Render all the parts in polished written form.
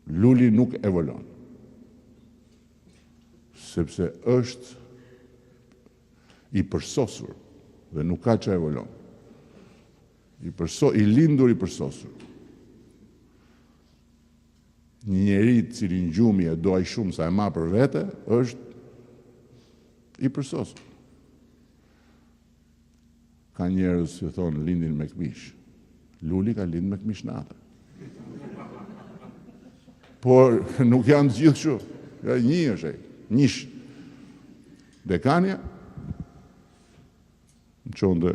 Luli nuk evolon. Sepse është i përsosur dhe nuk ka që evolon. I lindur i përsosur. Një njeri cilin gjumi e do aq shumë sa e ma për vete, është i përsosur. Ka njerëz që thonë lindin me këmish. Luli ka lind me këmish natë. Por nuk janë gjithë shu. Një është njësh. Dekania, në qonde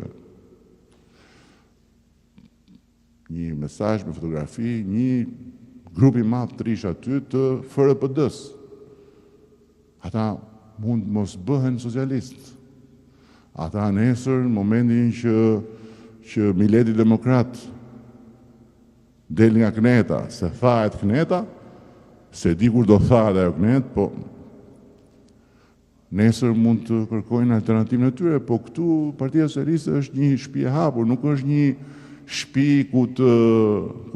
një mesazh me fotografi, një grupi madh trish aty të FRPD-s. Ata mund mos bëhen socialistë. Ata nesër, në momentin që Mileti Demokrat del nga Kneta, se thahet Kneta, se di kur do thahet ajo Knet, po nesër mund të kërkojnë alternativën e tyre, po këtu Partia Socialiste është një shtëpi e hapur, nuk është një shtëpi ku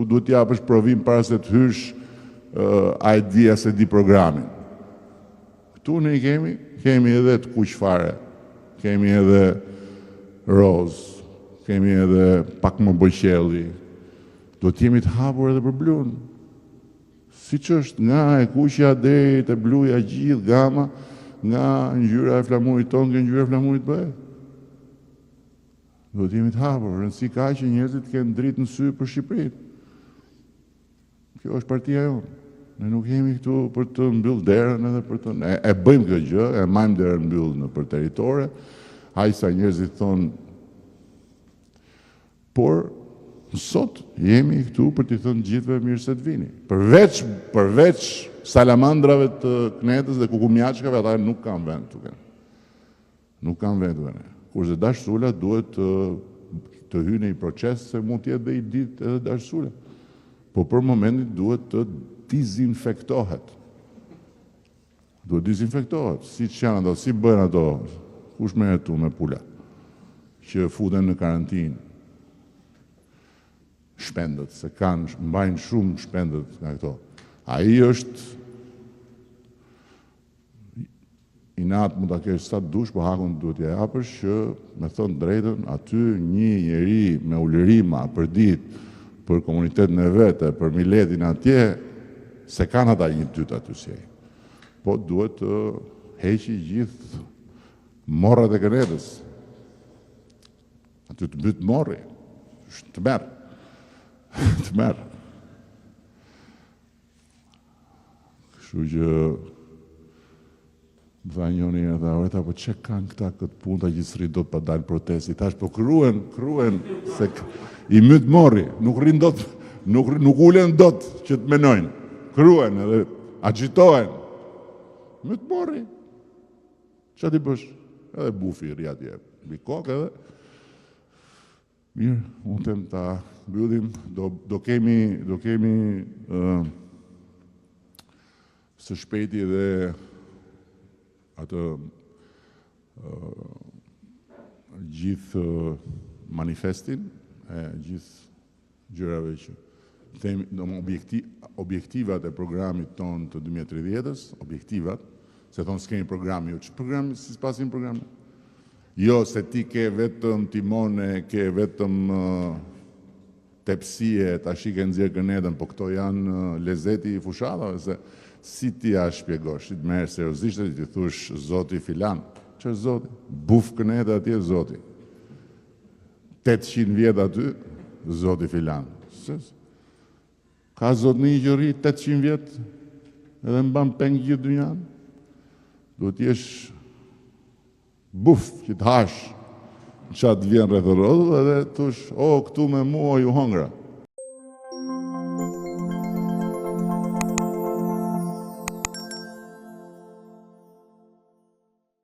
duhet t'japësh provim para se të hysh ai dia se di programin. Këtu ne kemi edhe të kuq fare, kemi edhe roz, kemi edhe pak më bëqelli, do t'jemi të hapur edhe për blun. Si që është nga e kuqja deri te bluja gjithë gama, nga ngjyra e flamurit tonë ke ngjyra e flamurit bëhet. Do t'jemi të hapur, rëndësi ka që njerëzit kenë dritë në sy për Shqipërinë. Kjo është partia jonë. Ne nuk jemi këtu për të mbyll derën edhe për të... E bëjmë kjo gjë, e majmë derën mbyll në për teritore, sa njerëzit thonë, por sot jemi këtu për t'i thënë gjithve mirë se t'vini. Përveç salamandrave të Knetës dhe kukumjaçkave, ata nuk kanë vend të kënë. Nuk kanë vend të kënë. Kurse Dashsula duhet të hyjë në një proces se mund t'jetë dhe i ditë edhe Dashsula. Po për momentin duhet të dizinfektohet. Duhet dizinfektohet. Si që janë ato, si bëjnë ato, kush me jetu me pula, që futen në karantinë. Shpendët, se mbajnë shumë shpendët nga këto. Ai është i natë mund ta kesh sa dush, po hakun duhet ja japësh që, me thënë drejtën, aty një njeri me ulërima për ditë, për komunitetin e vete, për miletin atje, se kanë ata një dytë aty si ai. Po duhet të heqi gjithë morrat e Knetës. Aty të mbyt morri, të merë. Të merë. Kështu që më tha njëri e tha, oreta, po që kanë këta këtë punë të gjithësri do të pa dalë protesti? Tash, po kruen, se i myt morri, nuk rinë dot, nuk ulen dot që të menojnë. Kruen edhe agitohen. Myt morri. Që ti bësh? Edhe bufi rri atje. Bi kokë edhe. Mirë, unë tem ta mbyllim, do kemi së shpejti dhe atë gjithë manifestin, gjithë gjërave që objektivat e programit tonë të 2030-ës, objektivat, se thonë s'kemi programi, që programi, si s'pasim programi? Jo, se ti ke vetëm timone, ke vetëm tepsie, ta shike nxjerr Knetën, po këto janë lezeti i fushatave, se si ti a shpjegosh, ti të merr seriozisht dhe ti thush zoti filan. Që zoti? Buf Kneta atje zoti. 800 vjet aty, zoti filan. Ka zotni që rri 800 vjet edhe mban peng gjithë dynjan? Do t'jesh buf që t'hash qatë vjen rreth rrodhë edhe thush, o, këtu me mua ju hongra.